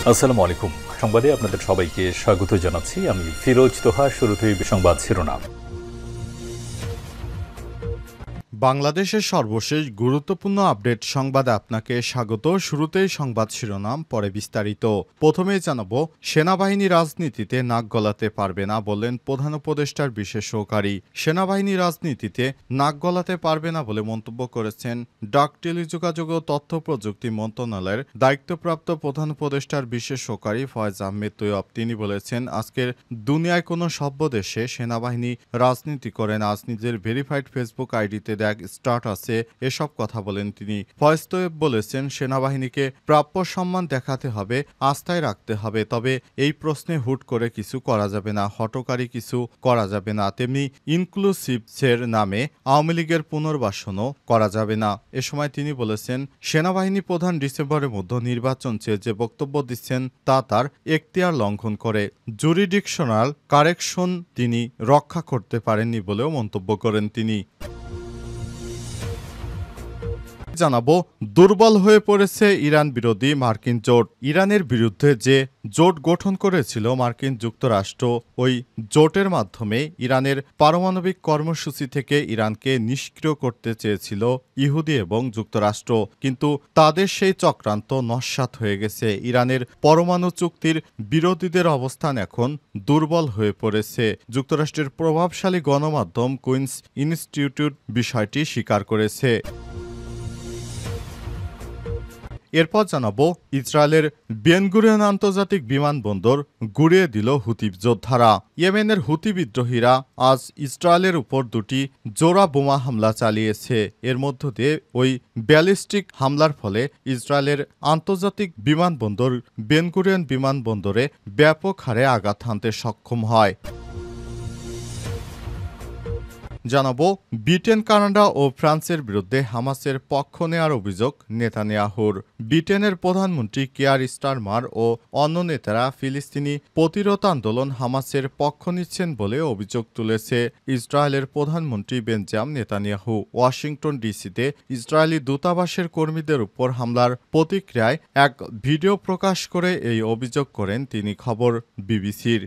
আসসালামু আলাইকুম। সংবাদে আপনাদের সবাইকে স্বাগত জানাচ্ছি। আমি ফিরোজ তোহা। শুরুতেই সংবাদ শিরোনাম। বাংলাদেশের সর্বশেষ গুরুত্বপূর্ণ আপডেট সংবাদে আপনাকে স্বাগত। শুরুতেই সংবাদ শিরোনাম, পরে বিস্তারিত। প্রথমেই জানাবো, সেনাবাহিনী রাজনীতিতে নাক গলাতে পারবে না বললেন প্রধান উপদেষ্টার বিশেষ সহকারী। সেনাবাহিনী রাজনীতিতে নাক গলাতে পারবে না বলে মন্তব্য করেছেন ডাক, টেলিযোগাযোগ ও তথ্য প্রযুক্তি মন্ত্রণালয়ের দায়িত্বপ্রাপ্ত প্রধান উপদেষ্টার বিশেষ সহকারী ফয়েজ আহমেদ তৈয়ব। তিনি বলেছেন, আজকের দুনিয়ায় কোনো সভ্য দেশে সেনাবাহিনী রাজনীতি করে না। আজ নিজের ভেরিফাইড ফেসবুক আইডিতে স্টার্ট আছে এসব কথা বলেন তিনি। ফয়েজ তৈয়ব বলেছেন, সেনাবাহিনীকে প্রাপ্য সম্মান দেখাতে হবে, আস্থায় রাখতে হবে, তবে এই প্রশ্নে হুট করে কিছু করা যাবে না, হঠকারী কিছু করা যাবে না। তেমনি ইনক্লুসিভসের নামে আওয়ামী লীগের পুনর্বাসনও করা যাবে না। এ সময় তিনি বলেছেন, সেনাবাহিনী প্রধান ডিসেম্বরের মধ্যে নির্বাচন চেয়ে যে বক্তব্য দিচ্ছেন তা তার এখতিয়ার লঙ্ঘন করে। জুরিডিকশনাল কারেকশন তিনি রক্ষা করতে পারেননি বলেও মন্তব্য করেন তিনি। জানাবো, দুর্বল হয়ে পড়েছে ইরান বিরোধী মার্কিন জোট। ইরানের বিরুদ্ধে যে জোট গঠন করেছিল মার্কিন যুক্তরাষ্ট্র, ওই জোটের মাধ্যমে ইরানের পারমাণবিক কর্মসূচি থেকে ইরানকে নিষ্ক্রিয় করতে চেয়েছিল ইহুদি এবং যুক্তরাষ্ট্র, কিন্তু তাদের সেই চক্রান্ত নস্যাৎ হয়ে গেছে। ইরানের পরমাণু চুক্তির বিরোধীদের অবস্থান এখন দুর্বল হয়ে পড়েছে। যুক্তরাষ্ট্রের প্রভাবশালী গণমাধ্যম কুইন্স ইনস্টিটিউট বিষয়টি স্বীকার করেছে। এরপর জানাবো, ইসরায়েলের বেন গুরিয়ন আন্তর্জাতিক বিমানবন্দর গুড়িয়ে দিল হুতি যোদ্ধারা। ইয়েমেনের হুতি বিদ্রোহীরা আজ ইসরায়েলের উপর দুটি জোড়া বোমা হামলা চালিয়েছে। এর মধ্য দিয়ে ওই ব্যালিস্টিক হামলার ফলে ইসরায়েলের আন্তর্জাতিক বিমানবন্দর বেন গুরিয়ন বিমানবন্দরে ব্যাপক হারে আঘাত হানতে সক্ষম হয়। জানাবো, ব্রিটেন, কানাডা ও ফ্রান্সের বিরুদ্ধে হামাসের পক্ষ নেওয়ার অভিযোগ নেতানিয়াহুর। ব্রিটেনের প্রধানমন্ত্রী কেয়ার স্টারমার ও অন্য নেতারা ফিলিস্তিনি প্রতিরোধ আন্দোলন হামাসের পক্ষ নিচ্ছেন বলে অভিযোগ তুলেছে ইসরায়েলের প্রধানমন্ত্রী বেঞ্জামিন নেতানিয়াহু। ওয়াশিংটন ডিসিতে ইসরায়েলি দূতাবাসের কর্মীদের উপর হামলার প্রতিক্রিয়ায় এক ভিডিও প্রকাশ করে এই অভিযোগ করেন তিনি। খবর বিবিসির।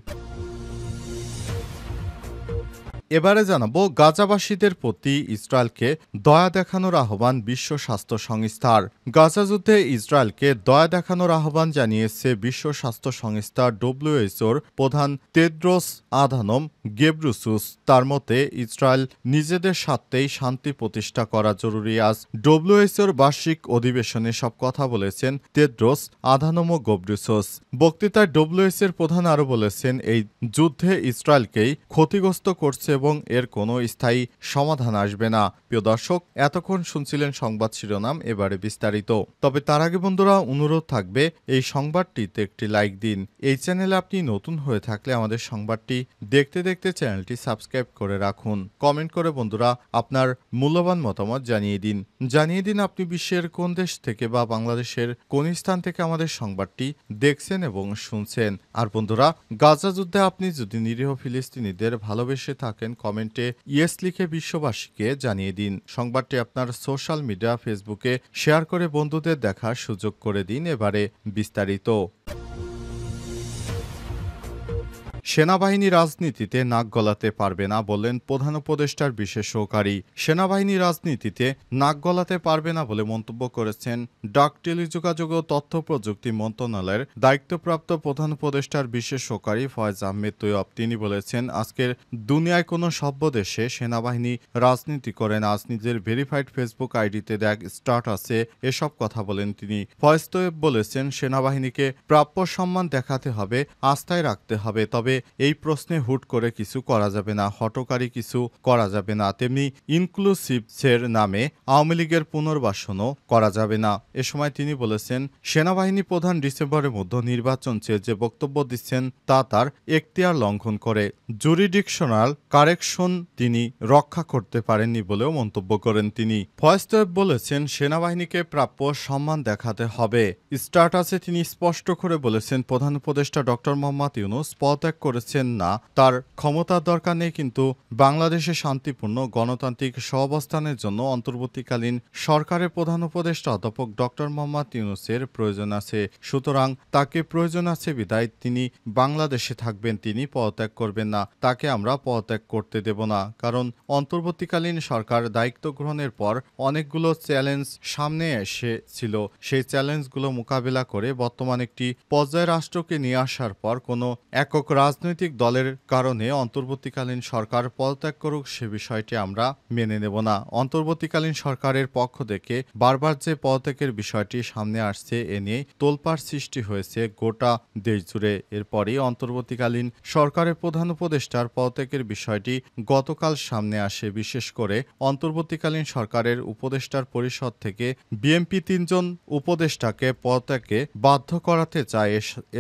এবারে জানাবো, গাজাবাসীদের প্রতি ইসরায়েলকে দয়া দেখানোর আহ্বান বিশ্ব স্বাস্থ্য সংস্থার। গাজা যুদ্ধে ইসরায়েলকে দয়া দেখানোর আহ্বান জানিয়েছে বিশ্ব স্বাস্থ্য সংস্থা ডব্লিউএইচওর প্রধান তেদ্রোস আধানম গেব্রেসুস। তার মতে, ইসরায়েল নিজেদের স্বার্থেই শান্তি প্রতিষ্ঠা করা জরুরি। আজ ডব্লিউএইচওর বার্ষিক অধিবেশনে সব কথা বলেছেন তেদ্রোস আধানম গেব্রেসুস। বক্তৃতায় ডব্লিউএইচওর প্রধান আরও বলেছেন, এই যুদ্ধে ইসরায়েলকেই ক্ষতিগ্রস্ত করছে এবং এর কোনো স্থায়ী সমাধান আসবে না। প্রিয় দর্শক, এতক্ষণ শুনছিলেন সংবাদ শিরোনাম, এবারে বিস্তারিত। তবে তার আগে বন্ধুরা, অনুরোধ থাকবে এই সংবাদটিতে একটি লাইক দিন। এই চ্যানেলে আপনি নতুন হয়ে থাকলে আমাদের সংবাদটি দেখতে দেখতে চ্যানেলটি সাবস্ক্রাইব করে রাখুন। কমেন্ট করে বন্ধুরা আপনার মূল্যবান মতামত জানিয়ে দিন আপনি বিশ্বের কোন দেশ থেকে বা বাংলাদেশের কোন স্থান থেকে আমাদের সংবাদটি দেখছেন এবং শুনছেন। আর বন্ধুরা, গাজা যুদ্ধে আপনি যদি নিরীহ ফিলিস্তিনিদের ভালোবেসে থাকেন, কমেন্টে ইয়েস লিখে বিশ্ববাসীকে জানিয়ে দিন। সংবাদটি আপনার সোশ্যাল মিডিয়া ফেসবুকে শেয়ার করে বন্ধুদের দেখার সুযোগ করে দিন। এবারে বিস্তারিত। সেনাবাহিনী রাজনীতিতে নাক গলাতে পারবে না বললেন প্রধান উপদেষ্টার বিশেষ সহকারী। সেনাবাহিনী রাজনীতিতে নাক গলাতে পারবে না বলে মন্তব্য করেছেন ডাক, টেলিযোগাযোগ ও তথ্য প্রযুক্তি মন্ত্রণালয়ের দায়িত্বপ্রাপ্ত প্রধান উপদেষ্টার বিশেষ সহকারী ফয়েজ আহমেদ তৈয়ব। তিনি বলেছেন, আজকের দুনিয়ায় কোনো সভ্য দেশে সেনাবাহিনী রাজনীতি করে না। আজ নিজের ভেরিফাইড ফেসবুক আইডিতে স্টার্ট আছে এসব কথা বলেন তিনি। ফয়েজ তৈয়ব বলেছেন, সেনাবাহিনীকে প্রাপ্য সম্মান দেখাতে হবে, আস্থায় রাখতে হবে, তবে এই প্রশ্নে হুট করে কিছু করা যাবে না, হঠকারী কিছু করা যাবে না। তেমনি ইনক্লুসিভসের নামে আওয়ামী লীগের পুনর্বাসনও করা যাবে না। এ সময় তিনি বলেছেন, সেনাবাহিনী প্রধান ডিসেম্বরের মধ্যে নির্বাচন চেয়ে যে বক্তব্য দিচ্ছেন তা তার এখতিয়ার লঙ্ঘন করে। জুরিডিকশনাল কারেকশন তিনি রক্ষা করতে পারেননি বলেও মন্তব্য করেন তিনি। ফয়েজ তৈয়ব বলেছেন, সেনাবাহিনীকে প্রাপ্য সম্মান দেখাতে হবে। স্টার্টাসে তিনি স্পষ্ট করে বলেছেন, প্রধান উপদেষ্টা ডক্টর মোহাম্মদ ইউনূস পদত্যাগ করেছেন না, তার ক্ষমতার দরকার নেই, কিন্তু বাংলাদেশে শান্তিপূর্ণ গণতান্ত্রিক সহাবস্থানের জন্য অন্তর্বর্তীকালীন সরকারের প্রধান উপদেষ্টা অধ্যাপক ডক্টর মোহাম্মদ ইউনূসের প্রয়োজন আছে। সুতরাং তাকে প্রয়োজন আছে বিধায় তিনি বাংলাদেশে থাকবেন, তিনি পদত্যাগ করবেন না। তাকে আমরা পদত্যাগ করতে দেব না, কারণ অন্তর্বর্তীকালীন সরকার দায়িত্ব গ্রহণের পর অনেকগুলো চ্যালেঞ্জ সামনে এসেছিল। সেই চ্যালেঞ্জগুলো মোকাবেলা করে বর্তমান একটি পর্যায় রাষ্ট্রকে নিয়ে আসার পর কোনো একক রাজনৈতিক দলের কারণে অন্তর্বর্তীকালীন সরকার পদত্যাগ করুক, সে বিষয়টি আমরা মেনে নেব না। অন্তর্বর্তীকালীন সরকারের পক্ষ থেকে বারবার যে পদত্যাগের বিষয়টি সামনে আসছে, এ নিয়ে তোলপাড় সৃষ্টি হয়েছে গোটা দেশ জুড়ে। এরপরই অন্তর্বর্তীকালীন সরকারের প্রধান উপদেষ্টার পদত্যাগের বিষয়টি গতকাল সামনে আসে। বিশেষ করে অন্তর্বর্তীকালীন সরকারের উপদেষ্টার পরিষদ থেকে বিএনপি ৩ জন উপদেষ্টাকে পদত্যাগে বাধ্য করাতে চায়।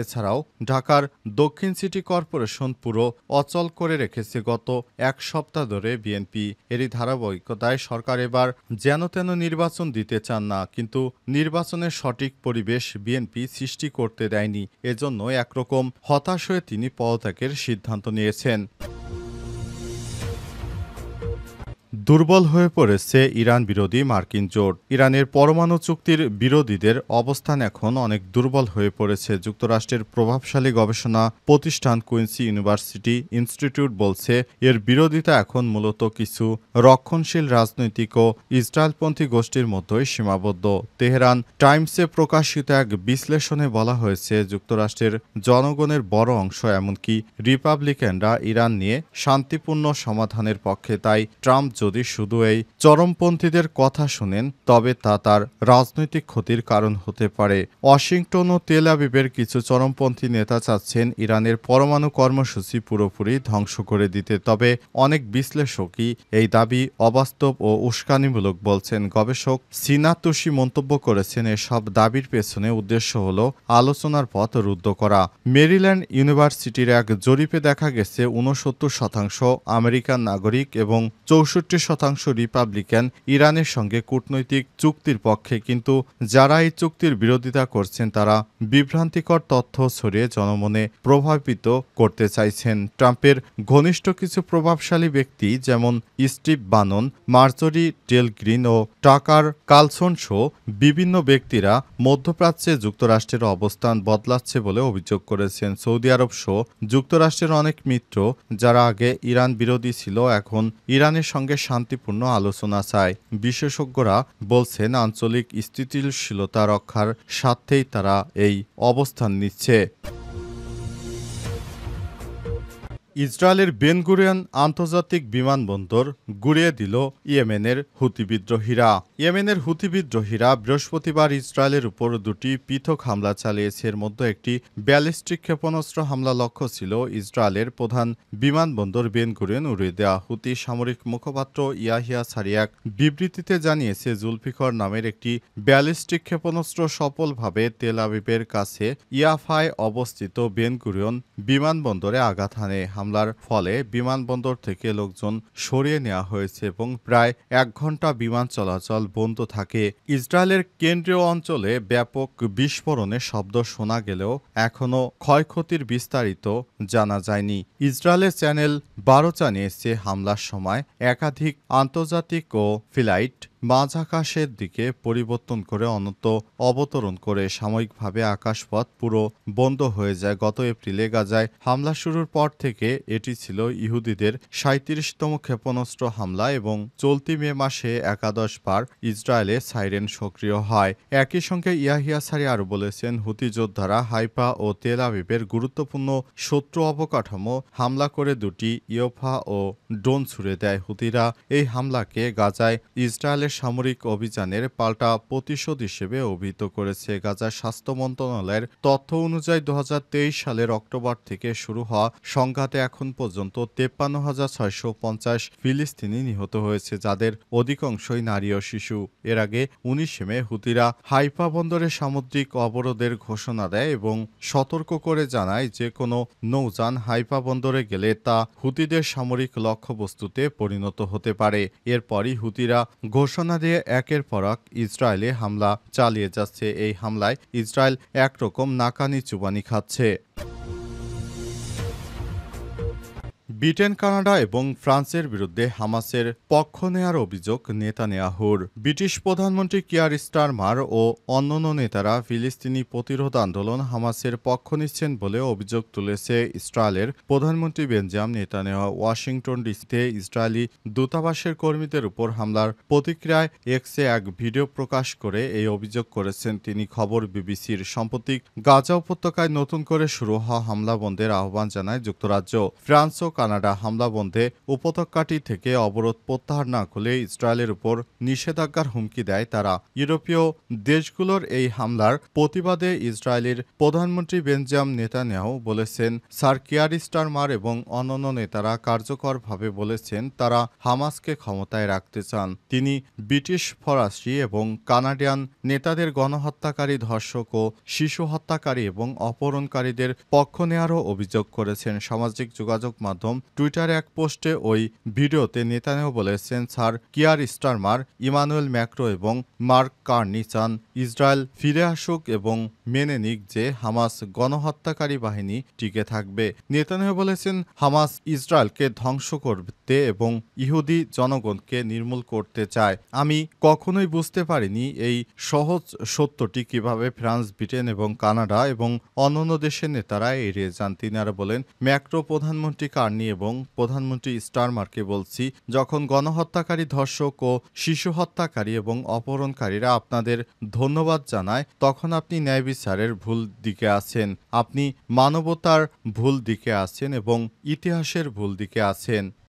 এছাড়াও ঢাকার দক্ষিণ সিটি কর্পোরেশন পুরো অচল করে রেখেছে গত এক সপ্তাহ ধরে বিএনপি। এরই ধারাবাহিকতায় সরকার এবার যেন তেন নির্বাচন দিতে চান না, কিন্তু নির্বাচনের সঠিক পরিবেশ বিএনপি সৃষ্টি করতে দেয়নি। এজন্য একরকম হতাশ হয়ে তিনি পদত্যাগের সিদ্ধান্ত নিয়েছেন। দুর্বল হয়ে পড়েছে ইরান বিরোধী মার্কিন জোট। ইরানের পরমাণু চুক্তির বিরোধীদের অবস্থান এখন অনেক দুর্বল হয়ে পড়েছে। যুক্তরাষ্ট্রের প্রভাবশালী গবেষণা প্রতিষ্ঠান কুইন্সি ইউনিভার্সিটি ইনস্টিটিউট বলছে, এর বিরোধিতা এখন মূলত কিছু রক্ষণশীল রাজনৈতিক ও ইসরায়েলপন্থী গোষ্ঠীর মধ্যেই সীমাবদ্ধ। তেহরান টাইমসে প্রকাশিত এক বিশ্লেষণে বলা হয়েছে, যুক্তরাষ্ট্রের জনগণের বড় অংশ, এমনকি রিপাবলিকানরা ইরান নিয়ে শান্তিপূর্ণ সমাধানের পক্ষে। তাই ট্রাম্প যদি শুধু এই চরমপন্থীদের কথা শুনেন, তবে তা তার রাজনৈতিক ক্ষতির কারণ হতে পারে। ওয়াশিংটন ও তেল আবিবের কিছু চরমপন্থী নেতা চাচ্ছেন ইরানের পরমাণু কর্মসূচি পুরোপুরি ধ্বংস করে দিতে। তবে অনেক বিশ্লেষকই এই দাবি অবাস্তব ও উস্কানিমূলক বলছেন। গবেষক সিনা তুষি মন্তব্য করেছেন, এসব দাবির পেছনে উদ্দেশ্য হল আলোচনার পথ রুদ্ধ করা। মেরিল্যান্ড ইউনিভার্সিটির এক জরিপে দেখা গেছে ৬৯% আমেরিকান নাগরিক এবং ৬৪% রিপাবলিকান ইরানের সঙ্গে কূটনৈতিক চুক্তির পক্ষে, কিন্তু যারা এই চুক্তির বিরোধিতা করছেন তারা বিভ্রান্তিকর তথ্য ছড়িয়ে জনমনে প্রভাবিত করতে চাইছেন। ট্রাম্পের ঘনিষ্ঠ কিছু প্রভাবশালী ব্যক্তি যেমন স্টিভ বানন, মার্জরি টেল গ্রিন ও টাকার কালসন সহ বিভিন্ন ব্যক্তিরা মধ্যপ্রাচ্যে যুক্তরাষ্ট্রের অবস্থান বদলাচ্ছে বলে অভিযোগ করেছেন। সৌদি আরব সহ যুক্তরাষ্ট্রের অনেক মিত্র, যারা আগে ইরান বিরোধী ছিল, এখন ইরানের সঙ্গে শান্তিপূর্ণ আলোচনা চায়। বিশেষজ্ঞরা বলছেন, আঞ্চলিক স্থিতিশীলতা রক্ষার স্বার্থেই তারা এই অবস্থান নিচ্ছে। ইসরায়েলের বেন গুরিয়ন আন্তর্জাতিক বিমানবন্দর গুড়িয়ে দিল ইয়েমেনের হুতি বিদ্রোহীরা। ইয়েমেনের হুতি বিদ্রোহীরা বৃহস্পতিবার ইসরায়েলের উপর 2টি পৃথক হামলা চালিয়েছে। এর মধ্যে একটি ব্যালিস্টিক ক্ষেপণাস্ত্র হামলা লক্ষ্য ছিল ইসরায়েলের প্রধান বিমানবন্দর বেন গুরিয়ন উড়িয়ে দেওয়া। হুতি সামরিক মুখপাত্র ইয়াহিয়া সারিয়াক বিবৃতিতে জানিয়েছে, জুলফিকর নামের একটি ব্যালিস্টিক ক্ষেপণাস্ত্র সফলভাবে তেল আবিবের কাছে ইয়াফায় অবস্থিত বেন গুরিয়ন বিমানবন্দরে আঘাত হানে। হামলার ফলে বিমানবন্দর থেকে লোকজন সরিয়ে নেওয়া হয়েছে এবং প্রায় 1 ঘন্টা বিমান চলাচল বন্ধ থাকে। ইসরায়েলের কেন্দ্রীয় অঞ্চলে ব্যাপক বিস্ফোরণের শব্দ শোনা গেলেও এখনও ক্ষয়ক্ষতির বিস্তারিত জানা যায়নি। ইসরায়েলের চ্যানেল 12 জানিয়েছে, হামলার সময় একাধিক আন্তর্জাতিক ও ফ্লাইট মাঝ আকাশের দিকে পরিবর্তন করে অন্যত্র অবতরণ করে সাময়িকভাবে আকাশপথ পুরো বন্ধ হয়ে যায়। গত এপ্রিলে গাজায় হামলা শুরুর পর থেকে এটি ছিল ইহুদিদের 37তম ক্ষেপণাস্ত্র হামলা এবং চলতি মে মাসে 11 বার ইসরায়েলে সাইরেন সক্রিয় হয়। একই সঙ্গে ইয়াহিয়া সারি আরও বলেছেন, হুতি যোদ্ধারা হাইফা ও তেল আবিবের গুরুত্বপূর্ণ শত্রু অবকাঠামো হামলা করে 2টি ইয়োফা ও ড্রোন ছুড়ে দেয়। হুতিরা এই হামলাকে গাজায় ইসরায়েলের সামরিক অভিযানের পাল্টা প্রতিশোধ হিসেবে অভিহিত করেছে। গাজার স্বাস্থ্য মন্ত্রণালয়ের তথ্য অনুযায়ী 2023 সালের অক্টোবর থেকে শুরু হওয়া সংঘাতে এখন পর্যন্ত 53,650 ফিলিস্তিনি নিহত হয়েছে, যাদের অধিকাংশই নারী ও শিশু। এর আগে 19 মে হুতিরা হাইফা বন্দরে সামুদ্রিক অবরোধের ঘোষণা দেয় এবং সতর্ক করে জানায়, যে কোনো নৌযান হাইফা বন্দরে গেলে তা হুতিদের সামরিক লক্ষ্যবস্তুতে পরিণত হতে পারে। এরপরই হুতিরা ঘোষণা দিয়ে একের পর এক ইসরায়েলে হামলা চালিয়ে যাচ্ছে। এই হামলায় ইসরায়েল একরকম নাকানি চুবানি খাচ্ছে। ব্রিটেন, কানাডা এবং ফ্রান্সের বিরুদ্ধে হামাসের পক্ষ নেয়ার অভিযোগ নেতানিয়াহুর। ব্রিটিশ প্রধানমন্ত্রী কিয়ার স্টারমার ও অন্যান্য নেতারা ফিলিস্তিনি প্রতিরোধ আন্দোলন হামাসের পক্ষ নিচ্ছেন বলে অভিযোগ তুলেছে ইসরায়েলের প্রধানমন্ত্রী বেঞ্জামিন নেতানিয়াহু। ওয়াশিংটন ডিসিতে ইসরায়েলি দূতাবাসের কর্মীদের উপর হামলার প্রতিক্রিয়ায় এক্সে এক ভিডিও প্রকাশ করে এই অভিযোগ করেছেন তিনি। খবর বিবিসির। সাম্প্রতিক গাজা উপত্যকায় নতুন করে শুরু হওয়া হামলা বন্ধের আহ্বান জানায় যুক্তরাজ্য। ফ্রান্স ও কানাডা হামলা বন্ধে উপত্যকাটি থেকে অবরোধ প্রত্যাহার না করলে ইসরায়েলের উপর নিষেধাজ্ঞার হুমকি দেয় তারা। ইউরোপীয় দেশগুলোর এই হামলার প্রতিবাদে ইসরায়েলের প্রধানমন্ত্রী বেঞ্জামিন নেতানিয়াহু বলেছেন, স্যার কিয়ার স্টারমার এবং অন্যান্য নেতারা কার্যকরভাবে বলেছেন তারা হামাসকে ক্ষমতায় রাখতে চান। তিনি ব্রিটিশ, ফরাসি এবং কানাডিয়ান নেতাদের গণহত্যাকারী, ধর্ষক ও শিশু হত্যাকারী এবং অপহরণকারীদের পক্ষ নেয়ারও অভিযোগ করেছেন। সামাজিক যোগাযোগ মাধ্যম টুইটারে এক পোস্টে ওই ভিডিওতে নেতানিয়াহু বলেছেন, sir Keir Starmer, Emmanuel Macron এবং মার্ক কার্নি চান ইসরায়েল ফিরে আসুক এবং মেনে নিক যে হামাস গণহত্যাকারী বাহিনী টিকে থাকবে। নেতানিয়াহু বলেছেন, হামাস ইসরায়েলকে ধ্বংস করতে এবং ইহুদি জনগণকে নির্মূল করতে চায়। আমি কখনোই বুঝতে পারিনি এই সহজ সত্যটি কিভাবে ফ্রান্স, ব্রিটেন এবং কানাডা এবং অন্যান্য দেশের নেতারা এড়িয়ে যান। তিনি আরো বলেন, ম্যাক্রো, প্রধানমন্ত্রী কার্নি এবং প্রধানমন্ত্রী স্টারমারকে বলছি, যখন গণহত্যাকারী, ধর্ষক ও শিশু হত্যাকারী এবং অপহরণকারীরা আপনাদের ধন্যবাদ জানায়, তখন আপনি ন্যায় বিচারের ভুল দিকে আছেন, আপনি মানবতার ভুল দিকে আছেন এবং ইতিহাসের ভুল দিকে আছেন।